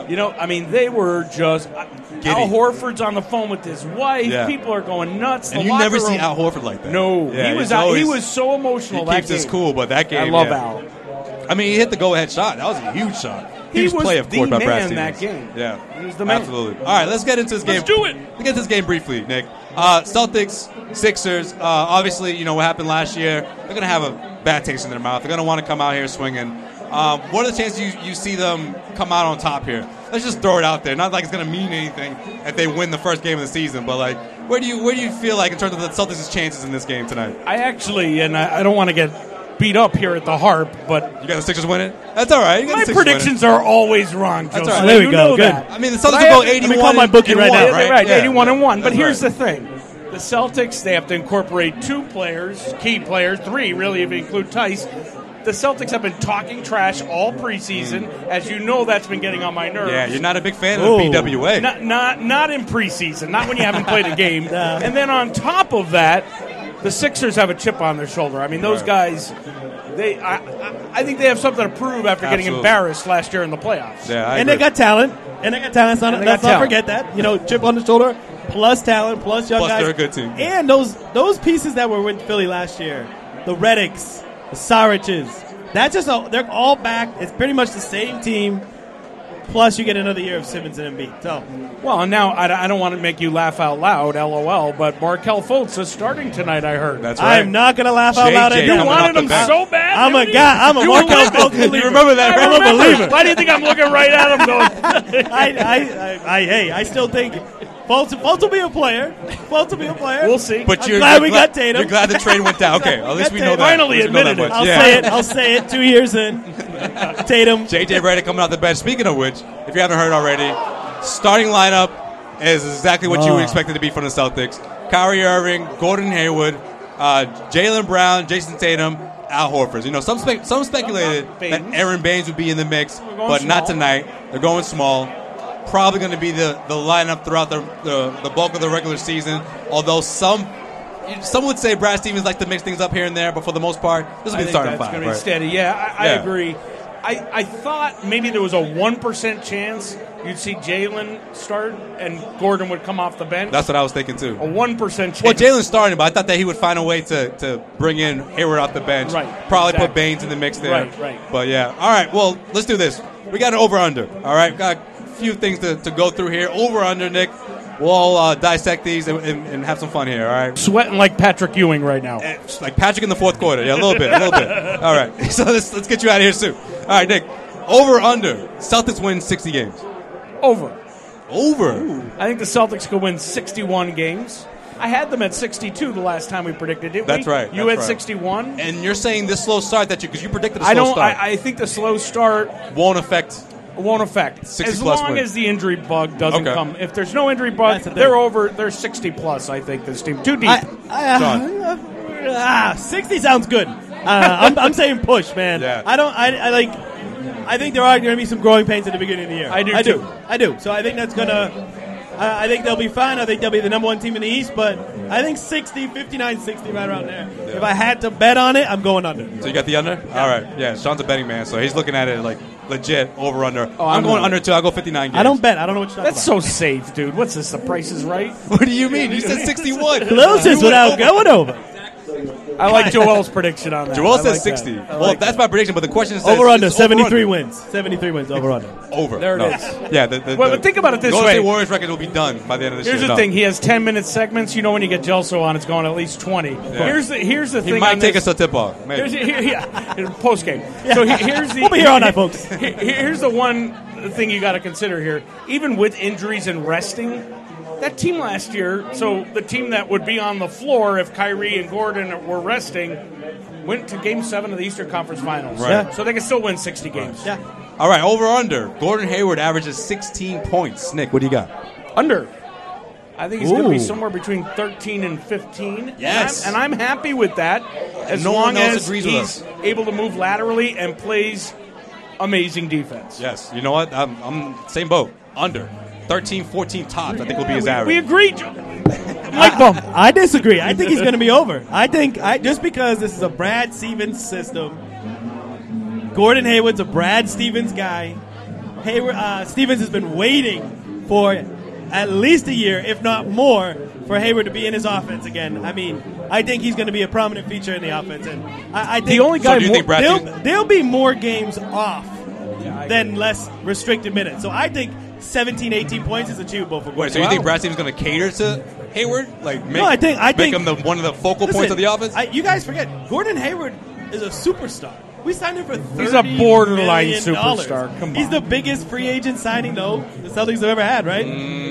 you know, I mean, they were just... Al Horford's on the phone with his wife. Yeah. People are going nuts. And you never see Al Horford like that. No. Yeah, he was so emotional he that keeps game. his cool, but that game, I love Al. I mean, he hit the go-ahead shot. That was a huge shot. He Huge was play, of the course, by Brad man Stevens. that game. Yeah, He was the man. Absolutely. All right, let's get into this game. Let's do it. Let's get into this game briefly, Nick. Celtics, Sixers. Obviously, you know what happened last year. They're going to have a bad taste in their mouth. They're going to want to come out here swinging. What are the chances you see them come out on top here? Let's just throw it out there. Not like it's going to mean anything if they win the first game of the season, but like, where do you feel like in terms of the Celtics' chances in this game tonight? I actually, and I don't want to get beat up here at the Harp, but you got the Sixers winning. That's all right. My predictions are always wrong. That's Joseph. all right. There we go. Good. That. I mean, the Celtics will go 81. Let me call my bookie right now. Right, Yeah. 81-1. But That's here's right. the thing: the Celtics, they have to incorporate two players, key players, three really if you include Tice. The Celtics have been talking trash all preseason. As you know, that's been getting on my nerves. Yeah, you're not a big fan of the PWA. Not in preseason, not when you haven't played a game. And then on top of that, the Sixers have a chip on their shoulder. I mean, those guys, I think they have something to prove after getting embarrassed last year in the playoffs. Yeah, and they got talent. Let's not forget that. You know, chip on the shoulder, plus talent, plus young guys. Plus they're a good team. And those pieces that were with Philly last year, the Redicks, the Sariches, they're all back. It's pretty much the same team. Plus, you get another year of Simmons and Embiid. So, well, and now I don't want to make you laugh out loud, LOL, but Markelle Fultz is starting tonight, I heard. That's right. I'm not going to laugh out loud at You that. wanted him so bad. I'm a guy. I'm a Markelle Fultz believer. You remember that? I I'm a remember. believer. Why do you think I'm looking right at him going... I still think Fultz will be a player. Fultz will be a player. We'll see. But I'm glad we got Tatum. You're glad the trade went down. Okay, at least we know that. Finally At least we know admitted that it. much. I'll say it. 2 years in. Tatum. JJ Redick coming off the bench. Speaking of which, if you haven't heard already, starting lineup is exactly what you would expect it to be from the Celtics. Kyrie Irving, Gordon Hayward, Jaylen Brown, Jason Tatum, Al Horford. You know, some speculated that Aaron Baines would be in the mix, but not tonight. They're going small. Probably going to be the lineup throughout the bulk of the regular season. Although some would say Brad Stevens likes to mix things up here and there, but for the most part, this will be the starting five. It's going to be steady. Yeah, I agree. I thought maybe there was a 1% chance you'd see Jalen start and Gordon would come off the bench. That's what I was thinking too. A 1% chance. Well, Jalen's starting, but I thought that he would find a way to bring in Hayward off the bench. Right. Probably put Baines in the mix there. Right. But yeah. All right. Well, let's do this. We got an over/under. All right. We got a few things to go through here. Over/under, Nick. We'll all dissect these and have some fun here. All right. Sweating like Patrick Ewing right now. Like Patrick in the fourth quarter. Yeah, a little bit. All right. So let's get you out of here soon. All right, Nick. Over/under. Celtics win 60 games. Over. I think the Celtics could win 61 games. I had them at 62 the last time we predicted it. That's right. You had 61. And you're saying this slow start because you predicted a slow start. I think the slow start won't affect 60 as long wins. as the injury bug doesn't come. If there's no injury bug, they're over. They're 60 plus. I think this team too deep. 60 sounds good. I'm saying push, man. Yeah. I think there are going to be some growing pains at the beginning of the year. I do too. I do. So I think that's going to. I think they'll be fine. I think they'll be the number 1 team in the East, but I think 59-60, right around there. Yeah. If I had to bet on it, I'm going under. So you got the under? Yeah. All right. Yeah, Sean's a betting man, so he's looking at it like legit over under. Oh, I'm going under too. I'll go 59 games. I don't bet. I don't know what you're talking That's about. so safe, dude. What's this? The Price is Right? What do you mean? You said 61. Closest without going over. I like Joel's prediction on that. Joel says 60. Well, that's my prediction, but the question is over under 73 wins. 73 wins over under. Over. There it is. Yeah. But think about it this way. way. The Warriors record will be done by the end of this year. Here's the thing. He has 10-minute segments. You know when you get Gelso on, it's going at least 20. Yeah. Here's the thing. He might take us a tip-off. Post-game. Yeah. So here's the... We'll be here all night, folks. Here's the one thing you got to consider here. Even with injuries and resting... That team last year, so the team that would be on the floor if Kyrie and Gordon were resting, went to Game 7 of the Eastern Conference Finals. Right. Yeah. So they can still win 60 games. Yeah. All right, over under. Gordon Hayward averages 16 points. Nick, what do you got? Under. I think he's going to be somewhere between 13 and 15. Yes. And I'm happy with that as long as he's able to move laterally and plays amazing defense. Yes. You know what? I'm same boat. Under. 13, 14 tops, I think will be his average. We agree, Joe. I disagree. I think he's going to be over. I think just because this is a Brad Stevens system, Gordon Hayward's a Brad Stevens guy. Stevens has been waiting for at least a year, if not more, for Hayward to be in his offense again. I mean, I think he's going to be a prominent feature in the offense. And I think the only guy there'll be more games off than less restricted minutes. So I think 17, 18 points is achievable for Gordon. Wait, so you think Brad Stevens is going to cater to Hayward? Like, I think him one of the focal points of the offense? You guys forget, Gordon Hayward is a superstar. We signed him for $30 He's a borderline million. superstar. Come on. He's the biggest free agent signing, though, the Celtics have ever had, right?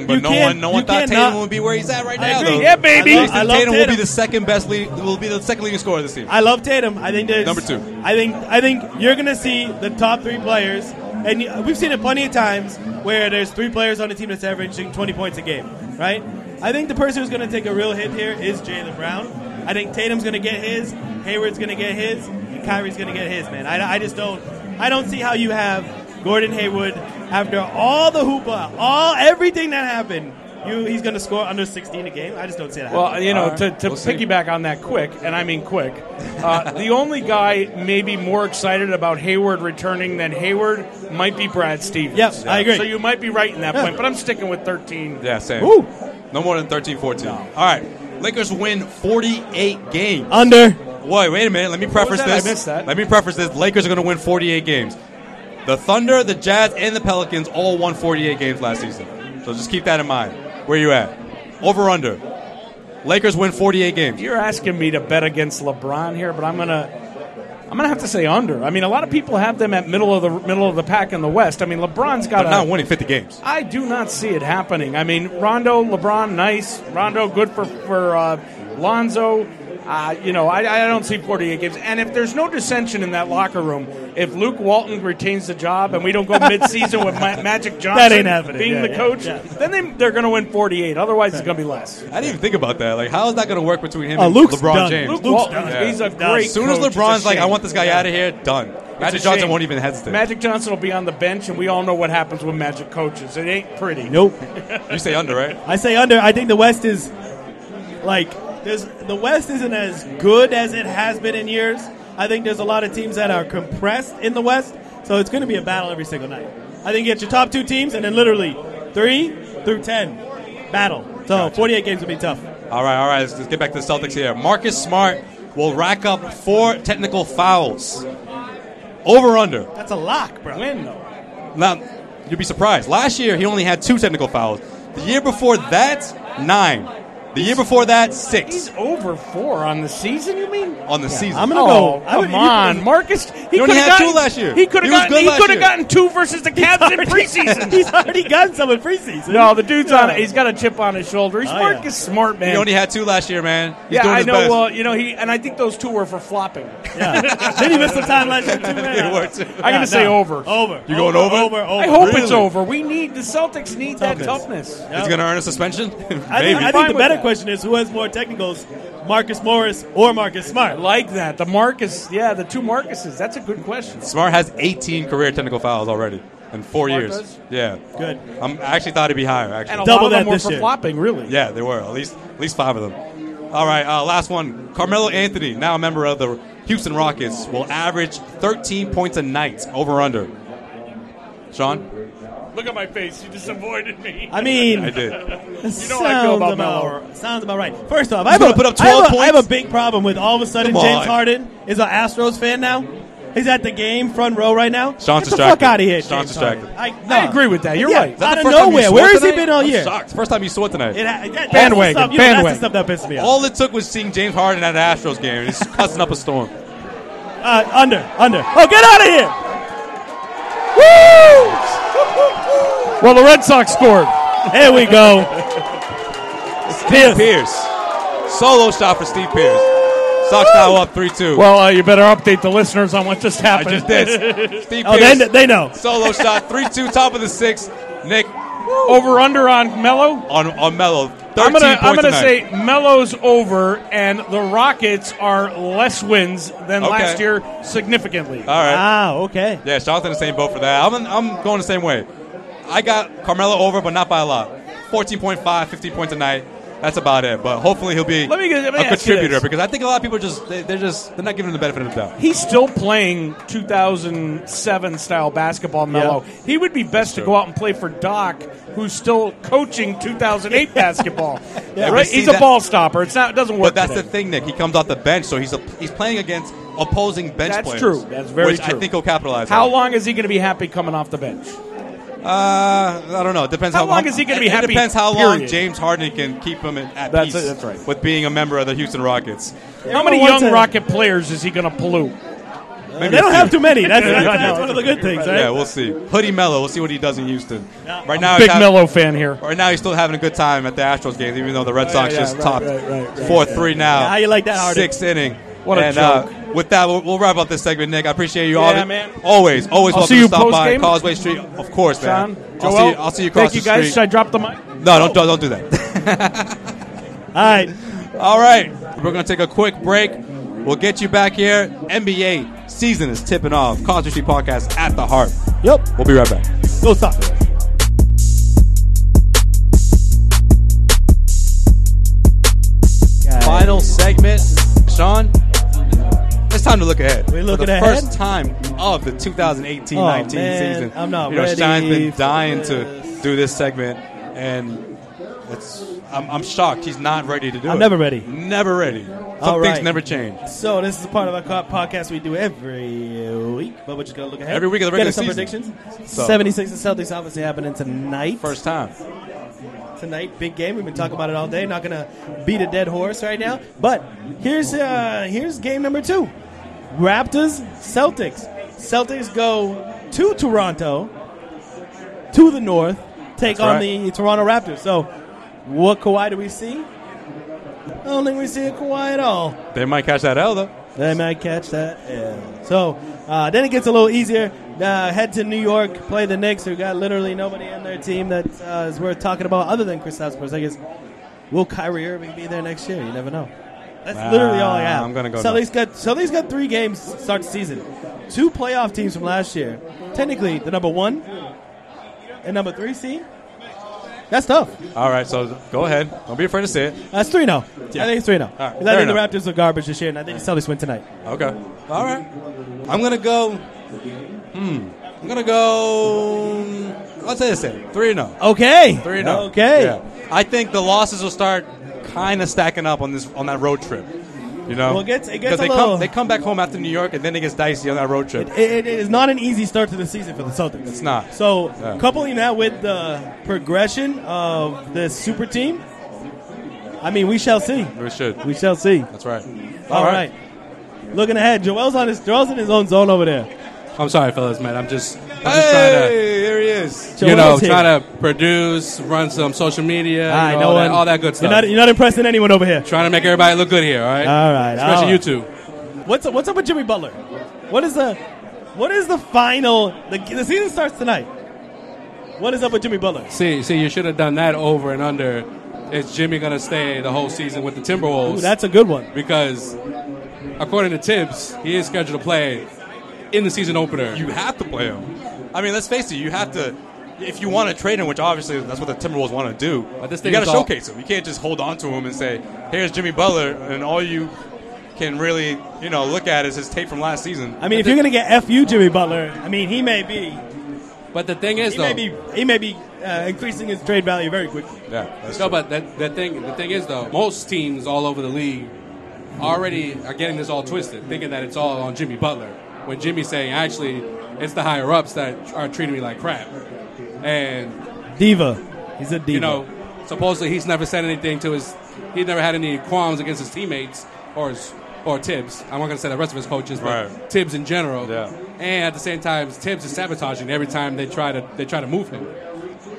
But no one thought Tatum would be where he's at right now, though. Yeah, baby. I love Tatum will be the second best will be the second leading scorer this team. I love Tatum. I think there's number 2. I think you're going to see the top 3 players, and we've seen it plenty of times where there's 3 players on the team that's averaging 20 points a game, right? I think the person who's going to take a real hit here is Jaylen Brown. I think Tatum's going to get his, Hayward's going to get his, and Kyrie's going to get his, man. I just don't see how you have Gordon Hayward after all the hoopla, everything that happened. He's going to score under 16 a game. I just don't see that. Well, to piggyback on that quick, and I mean quick, the only guy maybe more excited about Hayward returning than Hayward might be Brad Stevens. Yep, I agree. So you might be right in that point, but I'm sticking with 13. Yeah, same. Woo. No more than 13, 14. No. All right. Lakers win 48 games. Under. Wait a minute. Let me preface this. I missed that. Let me preface this. Lakers are going to win 48 games. The Thunder, the Jazz, and the Pelicans all won 48 games last season. So just keep that in mind. Where you at? Over, under. Lakers win 48 games. You're asking me to bet against LeBron here, but I'm gonna have to say under. I mean, a lot of people have them at middle of the pack in the West. I mean, LeBron's got not winning 50 games. I do not see it happening. I mean, Rondo, LeBron, nice. Rondo, good for Lonzo. I don't see 48 games. And if there's no dissension in that locker room, if Luke Walton retains the job and we don't go mid-season with Magic Johnson being the coach, then they're going to win 48. Otherwise, it's going to be less. I didn't even think about that. Like, how is that going to work between him and Luke's LeBron done. James? Luke Walton, he's a great coach. As soon as LeBron's like, I want this guy out of here, done. Magic Johnson won't even hesitate. Magic Johnson will be on the bench, and we all know what happens with Magic coaches. It ain't pretty. Nope. You say under, right? I say under. I think the West is the West isn't as good as it has been in years. I think there's a lot of teams that are compressed in the West, so it's going to be a battle every single night. I think you get your top 2 teams, and then literally 3 through 10 battle. So gotcha. 48 games will be tough. All right. Let's get back to the Celtics here. Marcus Smart will rack up 4 technical fouls. Over, under. That's a lock, bro. Win, though. Now, you'll be surprised. Last year, he only had 2 technical fouls. The year before that, 9. The year before that, 6. He's over 4 on the season, you mean? On the season. I'm going to go. Come on. Marcus. He only had 2 last year. He could have gotten 2 versus the Cavs in preseason. He's already gotten some in preseason. No, the dude's on it. He's got a chip on his shoulder. He's Marcus Smart, man. He only had 2 last year, man. He's doing I his know. best. Well, and I think those 2 were for flopping. Yeah. Did he miss some time last year, too, man? I'm going to say over. Over. You going over? Over. I hope it's over. The Celtics need that toughness. He's going to earn a suspension? I think the better question is who has more technicals, Marcus Morris or Marcus Smart? I like that. The 2 Marcuses. That's a good question. Smart has 18 career technical fouls already. in 4 Clark years. does? Yeah. Good. I actually thought it'd be higher. Actually, And a Double lot of them that were this for year. flopping, really. yeah, there were at least 5 of them. All right, last one. Carmelo Anthony, now a member of the Houston Rockets, will average 13 points a night, over under. Sean? Look at my face. You just avoided me. I mean, I did. You know what I feel about Melo. Sounds about right. First off, gonna put up 12 I have points? a big problem with all of a sudden Come James on. Harden is an Astros fan now. He's at the game, front row right now. Sean's Get the distracted. fuck out of here, Sean's James distracted. Harden. I agree with that. You're right. Is that Out the of first time you nowhere. saw Where it has he tonight? been all I'm year? shocked. First time you saw it tonight. That's Bandwagon, the stuff, bandwagon. That's the stuff that pisses me off. All it took was seeing James Harden at an Astros game, and he's cussing up a storm. Under. Oh, get out of here! Woo! Well, the Red Sox scored. Here we go. Steve Pierce. Solo shot for Steve Pierce. Sox now up 3-2. Well, you better update the listeners on what just I happened. just did. Steve Oh, Pierce. they know. Solo shot, 3-2, top of the 6th. Nick, Over under on Melo. on Melo. 13 I'm points gonna tonight. say Melo's over, and the Rockets are less wins than Okay. last year significantly. All right. Ah, okay. Yeah, Sean's in the same boat for that. I'm going the same way. I got Carmelo over, but not by a lot. 14.5, 15 points a night. That's about it. But hopefully he'll be Let me a ask you contributor this. because I think a lot of people they're not giving him the benefit of the doubt. He's still playing 2007 style basketball, Melo. He would be best to go out and play for Doc, who's still coaching 2008 basketball. Yeah, Right? but see He's a that- ball stopper. It doesn't work. But that's today. the thing, Nick. He comes off the bench, so he's playing against opposing bench That's players. true. That's very which true. I think he'll capitalize How on. long is he going to be happy coming off the bench? I don't know. It depends How long is he gonna be happy, It depends how long period? James Harden can keep him at That's peace it, that's right. with being a member of the Houston Rockets. How many wants young to- Rocket players is he going to pollute? They don't have too many. That's one of the good things, right? Yeah, we'll see. Hoodie Melo. We'll see what he does in Houston. Right now, Big Melo fan here. Right now, he's still having a good time at the Astros games, even though the Red Sox just right, topped right. 4-3 now. How you like that, Harden? 6th inning. What a and, joke. With that, we'll wrap up this segment, Nick. I appreciate you all. Yeah, man. Always I'll welcome see to you stop by post-game. Causeway Street. Of course, man. Sean, Joel, I'll see you across thank you the guys. street. Should I drop the mic? No, don't do that. All right. We're going to take a quick break. We'll get you back here. NBA season is tipping off. Causeway Street Podcast at the Harp. Yep. We'll be right back. Go stop. Final segment. Sean, it's time to look ahead. We're looking For the ahead? first time of the 2018-19 man, season. I'm not Sean's ready been dying for to this. do this segment, and I'm shocked he's not ready to do it. I'm never ready. Never ready. Some All things right. never change. So this is a part of our podcast we do every week, but we're just gonna look ahead. Every week of the regular Get some season. predictions. So- 76 and Celtics obviously happening tonight. First time. Tonight, big game. We've been talking about it all day. Not gonna beat a dead horse right now. But here's game number 2. Raptors, Celtics. Celtics go to Toronto, to the north, take That's on right. the Toronto Raptors. So, what Kawhi do we see? I don't think we see a Kawhi at all. They might catch that L, though. They might catch that. Yeah. So then it gets a little easier. Head to New York, play the Knicks, who got literally nobody on their team that is worth talking about other than Kristaps Porzingis. Will Kyrie Irving be there next year? You never know. That's literally all I have. I'm gonna go Celtics got 3 games to start the season. 2 playoff teams from last year. Technically, the number 1 and number 3 seed. That's tough. All right, so go ahead. Don't be afraid to say it. That's 3-0. Yeah. I think it's 3-0. All right, I fair think enough. the Raptors are garbage this year, and I think the Celtics win tonight. Okay. All right. I'm going to go. I'm going to go. Let's say this: 3-0. Okay. 3-0. Okay. Yeah. I think the losses will start kind of stacking up on that road trip. You know, Well, it gets a because little- they come back home after New York, and then it gets dicey on that road trip. It is not an easy start to the season for the Celtics. It's not. So, Yeah. coupling that with the progression of this super team, I mean, we shall see. We should. We shall see. That's right. All right. Looking ahead, Joel's in his own zone over there. I'm sorry, fellas, man. I'm just trying Hey, there he is. to, Joel's here. trying to produce, run some social media, All right, you no know, one- all that good stuff. You're not impressing anyone over here. Trying to make everybody look good here, all right? All right. Especially all you right. two. What's up with Jimmy Butler? What is the final? The season starts tonight. What is up with Jimmy Butler? See, you should have done that over and under. Is Jimmy going to stay the whole season with the Timberwolves? Ooh, that's a good one. Because, according to Tibbs, he is scheduled to play in the season opener. You have to play him. I mean, let's face it. You have to, if you want to trade him, which obviously that's what the Timberwolves want to do. You got to showcase him. You can't just hold on to him and say, "Here's Jimmy Butler," and all you can really, look at is his tape from last season. I mean, if you're going to get FU Jimmy Butler, I mean, he may be. But the thing is, he may be increasing his trade value very quickly. Yeah, that's true. But the thing is, though, most teams all over the league already are getting this all twisted, thinking that it's all on Jimmy Butler. When Jimmy's saying, actually, it's the higher ups that are treating me like crap. And diva, he's a diva. Supposedly he's never said anything to he's never had any qualms against his teammates or Tibbs. I'm not going to say the rest of his coaches, but Tibbs in general. Yeah. And at the same time, Tibbs is sabotaging every time they try to move him.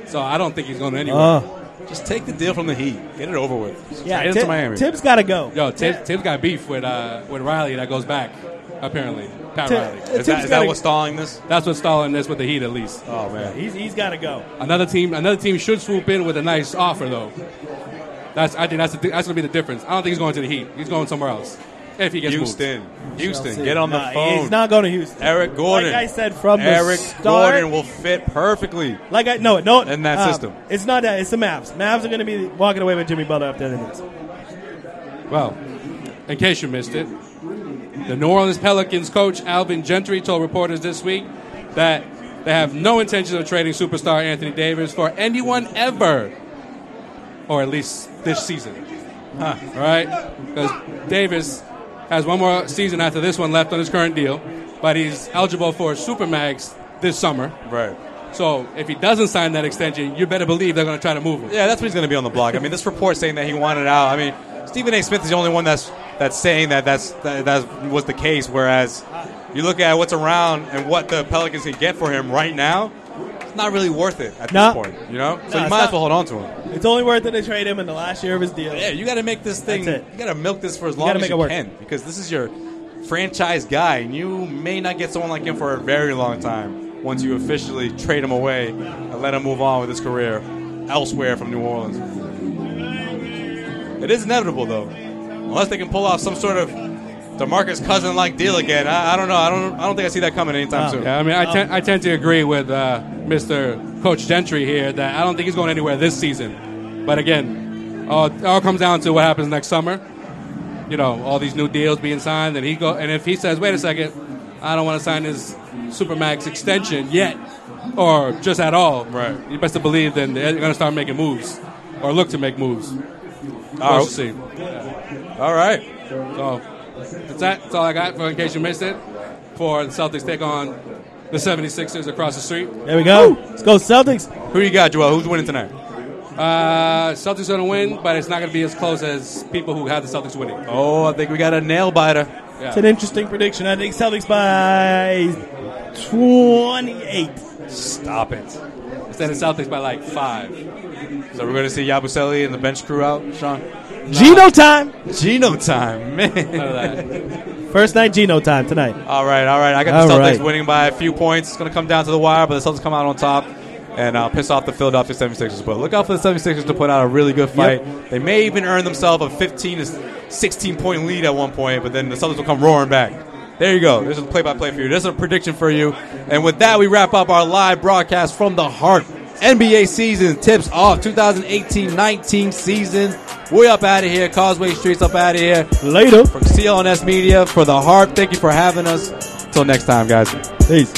So I don't think he's going anywhere. Just take the deal from the Heat. Get it over with. Yeah, Get it to Miami. Tibbs got to go. Yo, Tibbs got beef with Riley that goes back, apparently. Pat Riley. Is that what's stalling this? That's what's stalling this with the Heat, at least. Oh, man. He's got to go. Another team should swoop in with a nice offer, though. I think that's going to be the difference. I don't think he's going to the Heat. He's going somewhere else. If he gets Houston, get on the phone. He's not going to Houston. Eric Gordon. Like I said from the start, Gordon will fit perfectly. In that system. It's not that. It's the Mavs. Mavs are going to be walking away with Jimmy Butler up there. Well, in case you missed it, the New Orleans Pelicans coach Alvin Gentry told reporters this week that they have no intention of trading superstar Anthony Davis for anyone ever, or at least this season. All right? Because Davis has one more season after this one left on his current deal, but he's eligible for Supermax this summer. Right. So if he doesn't sign that extension, you better believe they're going to try to move him. Yeah, that's what he's going to be on the block. I mean, this report saying that he wanted out. I mean, Stephen A. Smith is the only one that's saying that was the case, whereas you look at what's around and what the Pelicans can get for him right now, it's not really worth it at this point, So you might as well hold on to him. It's only worth it to trade him in the last year of his deal. Yeah, you got to make this thing. You got to milk this for as long as you can, because this is your franchise guy, and you may not get someone like him for a very long time once you officially trade him away and let him move on with his career elsewhere from New Orleans. It is inevitable, though, unless they can pull off some sort of DeMarcus Cousins-like deal again. I don't know. I don't think I see that coming anytime soon. Yeah, I mean, I tend to agree with Mr. Coach Gentry here that I don't think he's going anywhere this season. But again, it all comes down to what happens next summer. All these new deals being signed, and if he says, "Wait a second, I don't want to sign this Supermax extension yet, or just at all," right? You best to believe then they're going to start making moves or look to make moves. We'll see. All right. So that's all I got for in case you missed it. For the Celtics take on the 76ers across the street. There we go. Let's go Celtics. Who you got, Joel? Who's winning tonight? Celtics are going to win, but it's not going to be as close as people who have the Celtics winning. Oh, I think we got a nail biter. Yeah. It's an interesting prediction. I think Celtics by 28. Stop it. Instead of Celtics by like 5. So we're going to see Yabusele and the bench crew out, Sean? Geno time. Geno time, man. None of that. First night Geno time tonight. All right. I got the Celtics winning by a few points. It's going to come down to the wire, but the Celtics come out on top and piss off the Philadelphia 76ers. But look out for the 76ers to put out a really good fight. Yep. They may even earn themselves a 15 to 16-point lead at one point, but then the Celtics will come roaring back. There you go. There's a play-by-play for you. There's a prediction for you. And with that, we wrap up our live broadcast from the Harp NBA season. Tips off 2018-19 season. We up out of here. Causeway Street's up out of here. Later. From CLNS Media for the Harp. Thank you for having us. Until next time, guys. Peace.